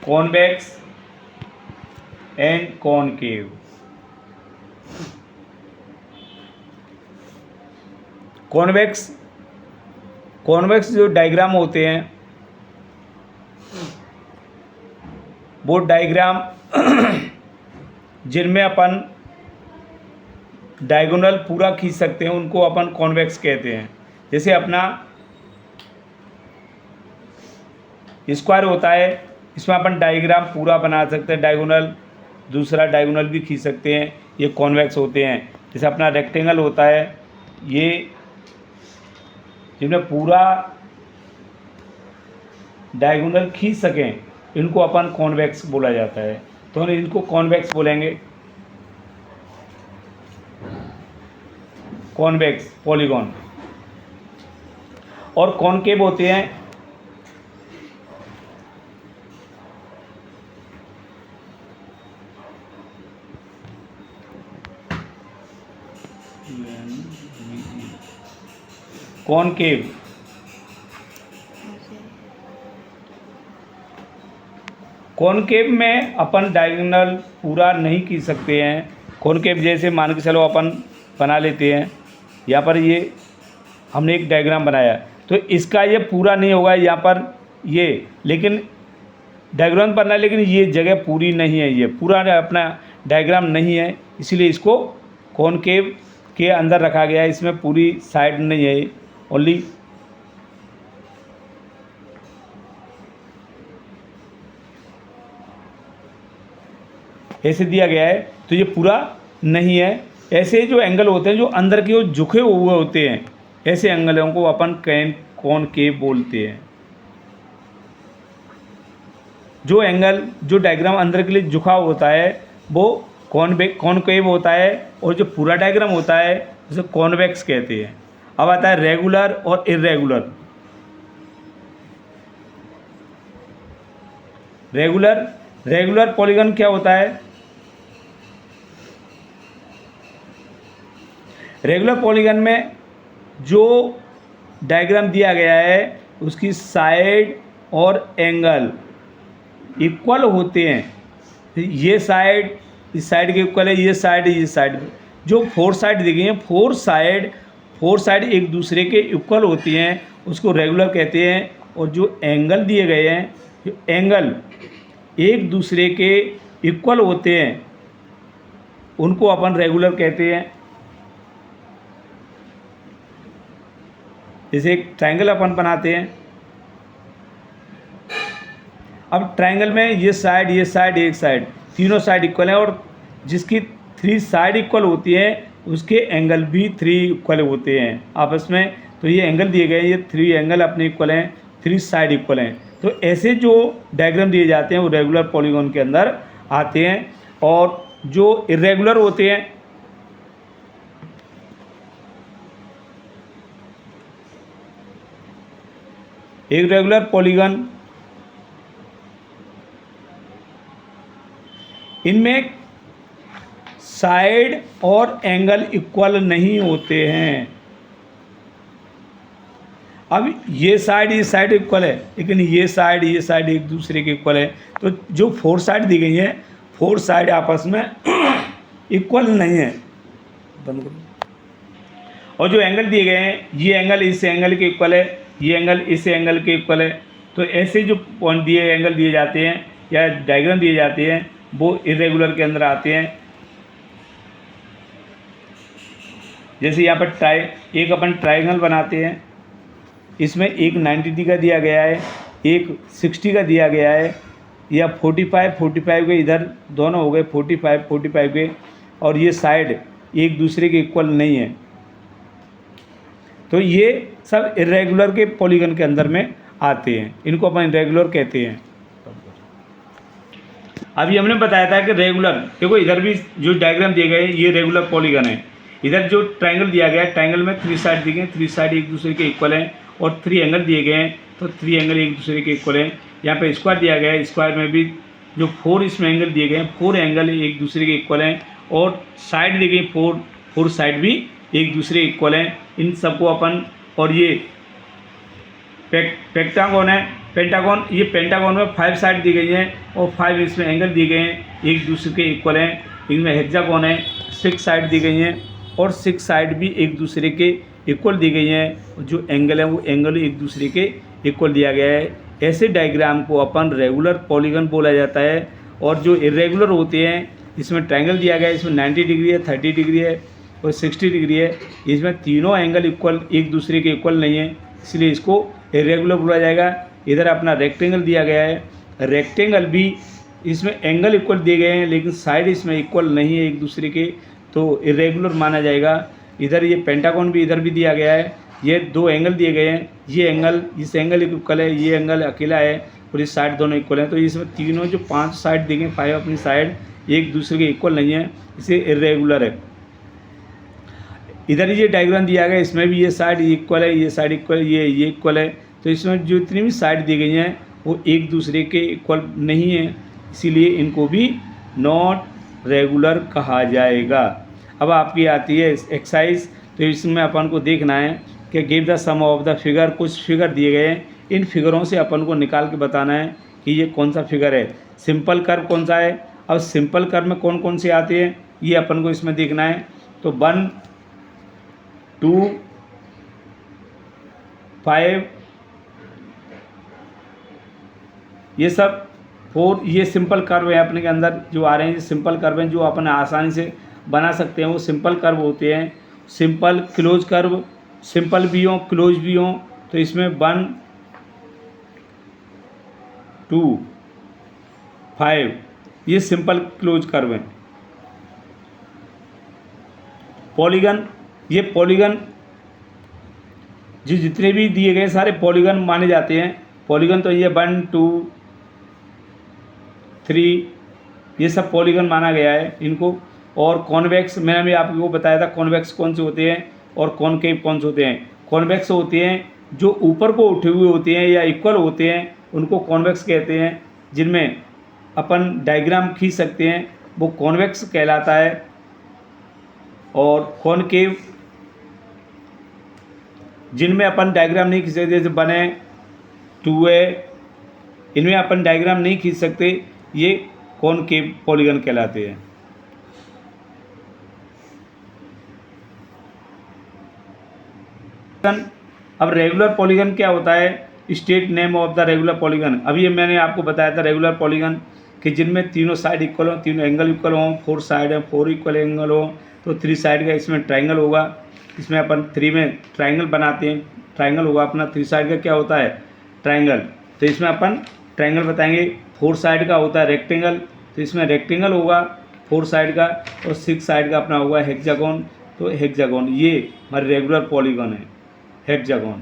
Convex and concave. Convex जो diagram होते हैं वो डायग्राम जिनमें अपन डायगोनल पूरा खींच सकते हैं उनको अपन कॉन्वेक्स कहते हैं। जैसे अपना स्क्वायर होता है, इसमें अपन डायग्राम पूरा बना सकते हैं, डायगोनल दूसरा डायगोनल भी खींच सकते हैं, ये कॉन्वेक्स होते हैं। जैसे अपना रेक्टेंगल होता है, ये जिनमें पूरा डायगोनल खींच सकें इनको अपन कॉन्वेक्स बोला जाता है, तो हम इनको कॉन्वेक्स बोलेंगे। Convex polygon. और कॉनकेव होते हैं कॉनकेव। कॉनकेव में अपन डायगोनल पूरा नहीं खींच सकते हैं। कॉनकेव जैसे मान के चलो अपन बना लेते हैं, यहाँ पर ये हमने एक डायग्राम बनाया तो इसका ये पूरा नहीं होगा यहाँ पर ये, लेकिन डायग्राम बनना, लेकिन ये जगह पूरी नहीं है, ये पूरा अपना डायग्राम नहीं है, इसलिए इसको कॉनकेव के अंदर रखा गया है। इसमें पूरी साइड नहीं है, ओनली ऐसे दिया गया है, तो ये पूरा नहीं है। ऐसे जो एंगल होते हैं जो अंदर की ओर झुके हुए होते हैं, ऐसे एंगलों को अपन कॉनकेव बोलते हैं। जो एंगल जो डायग्राम अंदर के लिए झुका होता है वो कॉनकेव होता है, और जो पूरा डायग्राम होता है उसे कॉन्वेक्स कहते हैं। अब आता है रेगुलर और इर्रेगुलर। रेगुलर पॉलीगन क्या होता है? रेगुलर पॉलीगन में जो डायग्राम दिया गया है उसकी साइड और एंगल इक्वल होते हैं। ये साइड इस साइड के इक्वल है, ये साइड जो फोर साइड दी गई हैं, फोर साइड एक दूसरे के इक्वल होती हैं, उसको रेगुलर कहते हैं। और जो एंगल दिए गए हैं, जो एंगल एक दूसरे के इक्वल होते हैं उनको अपन रेगुलर कहते हैं। जैसे एक ट्रायंगल अपन बनाते हैं, अब ट्रायंगल में ये साइड एक साइड तीनों साइड इक्वल है, और जिसकी 3 साइड इक्वल होती है उसके एंगल भी 3 इक्वल होते हैं आपस में। तो ये एंगल दिए गए हैं, ये 3 एंगल अपने इक्वल हैं, 3 साइड इक्वल हैं। तो ऐसे जो डायग्राम दिए जाते हैं वो रेगुलर पॉलीगॉन के अंदर आते हैं। और जो इर्रेगुलर होते हैं, इर्रेगुलर पॉलीगन, इनमें साइड और एंगल इक्वल नहीं होते हैं। अब ये साइड इक्वल है, लेकिन ये साइड एक दूसरे के इक्वल है। तो जो 4 साइड दी गई हैं, 4 साइड आपस में इक्वल नहीं है। बंद करो। और जो एंगल दिए गए हैं, ये एंगल इस एंगल के इक्वल है, ये एंगल इस एंगल के इक्वल है। तो ऐसे जो पॉइंट एंगल दिए जाते हैं या डायग्राम दिए जाते हैं वो इर्रेगुलर के अंदर आते हैं। जैसे यहाँ पर एक अपन ट्रायंगल बनाते हैं, इसमें एक 90 का दिया गया है, एक 60 का दिया गया है, या 45 के इधर दोनों हो गए 45 के, और ये साइड एक दूसरे के इक्वल नहीं है। तो ये सब इर्रेगुलर के पॉलीगन के अंदर में आते हैं, इनको अपन इर्रेगुलर कहते हैं। अभी हमने बताया था कि रेगुलर, देखो इधर भी जो डायग्राम दिए गए ये रेगुलर पॉलीगन है। इधर जो ट्रायंगल दिया गया है, ट्रायंगल में 3 साइड दिए गए, 3 साइड एक दूसरे के इक्वल हैं, और 3 एंगल दिए गए हैं, तो 3 एंगल एक दूसरे के इक्वल हैं। यहाँ पे स्क्वायर दिया गया है, स्क्वायर में भी जो 4 इसमें एंगल दिए गए हैं, 4 एंगल एक दूसरे के इक्वल हैं, और साइड दी गई 4 साइड भी एक दूसरे इक्वल हैं। इन सबको अपन, और ये पेक्टागोन है, पेंटागन, ये पेंटागन में 5 साइड दी गई हैं और 5 इसमें एंगल दिए गए हैं, एक दूसरे के इक्वल हैं। इनमें हेक्सागोन है, 6 साइड दी गई हैं और 6 साइड भी एक दूसरे के इक्वल दी गई हैं। जो एंगल है वो एंगल एक दूसरे के इक्वल दिया गया है। ऐसे डायग्राम को अपन रेगुलर पॉलीगन बोला जाता है। और जो इरेगुलर होते हैं, इसमें ट्रायंगल दिया गया है, इसमें 90 डिग्री है, 30 डिग्री है और 60 डिग्री है। इसमें तीनों एंगल इक्वल एक दूसरे के इक्वल नहीं है, इसलिए इसको इरेगुलर बोला जाएगा। इधर अपना रेक्टेंगल दिया गया है, रेक्टेंगल भी इसमें एंगल इक्वल दिए गए हैं लेकिन साइड इसमें इक्वल नहीं है एक दूसरे के, तो इरेगुलर माना जाएगा। इधर ये पेंटागन भी इधर भी दिया गया है, ये 2 एंगल दिए गए हैं, ये एंगल इस एंगल इक्वल है, ये एंगल अकेला है और इस साइड दोनों इक्वल हैं। तो इसमें तीनों जो 5 साइड दी गई, 5 अपनी साइड एक दूसरे के इक्वल नहीं है, इसे इरेगुलर है। इधर ये डायग्राम दिया गया, इसमें भी ये साइड इक्वल है, ये साइड इक्वल, ये इक्वल है। तो इसमें जो इतनी भी साइड दी गई हैं वो एक दूसरे के इक्वल नहीं है, इसीलिए इनको भी नॉट रेगुलर कहा जाएगा। अब आपकी आती है एक्सरसाइज, तो इसमें अपन को देखना है कि give the sum of the figure. कुछ फिगर दिए गए हैं, इन फिगरों से अपन को निकाल के बताना है कि ये कौन सा फिगर है। सिंपल कर्व कौन सा है। अब सिंपल कर्व में कौन कौन से आते हैं ये अपन को इसमें देखना है। तो 1, 2, 5, ये सब 4, ये सिंपल कर्व है अपने के अंदर जो आ रहे हैं, ये सिंपल कर्व हैं जो अपन आसानी से बना सकते हैं। वो सिंपल कर्व होते हैं। सिंपल क्लोज कर्व, सिंपल भी हो क्लोज भी हो, तो इसमें 1, 2, 5 ये सिंपल क्लोज कर्व है। पॉलीगन, ये पॉलीगन जो जितने भी दिए गए सारे पॉलीगन माने जाते हैं। पॉलीगन तो ये 1, 2, 3 ये सब पॉलीगन माना गया है इनको। और कॉन्वेक्स मैंने भी आपको बताया था, कॉन्वेक्स कौन से होते हैं और कॉनकेव कौन से होते हैं। कॉन्वेक्स होते हैं जो ऊपर को उठे हुए होते हैं या इक्वल होते हैं, उनको कॉन्वेक्स कहते हैं। जिनमें अपन डायग्राम खींच सकते हैं वो कॉन्वेक्स कहलाता है। और कॉनकेव जिनमें अपन डायग्राम नहीं खींच सकते, जैसे बने 2A, इनमें अपन डायग्राम नहीं खींच सकते, ये कॉनकेव पॉलीगन कहलाते हैं। अब रेगुलर पॉलीगन क्या होता है। State name of the regular polygon. अभी ये मैंने आपको बताया था रेगुलर पॉलीगन कि जिनमें तीनों साइड इक्वल हो, तीनों एंगल इक्वल हो, 4 साइड है, 4 इक्वल एंगल हो, तो 3 साइड का इसमें ट्रायंगल होगा। इसमें अपन 3 में ट्रायंगल बनाते हैं, ट्रायंगल होगा अपना। 3 साइड का क्या होता है ट्रायंगल, तो इसमें अपन ट्रायंगल बताएंगे। 4 साइड का होता है रेक्टेंगल, तो इसमें रेक्टेंगल होगा 4 साइड का। और 6 साइड का अपना होगा हेक्सागोन, तो हेक्सागोन ये हमारे रेगुलर पॉलीगन है हेक्सागोन।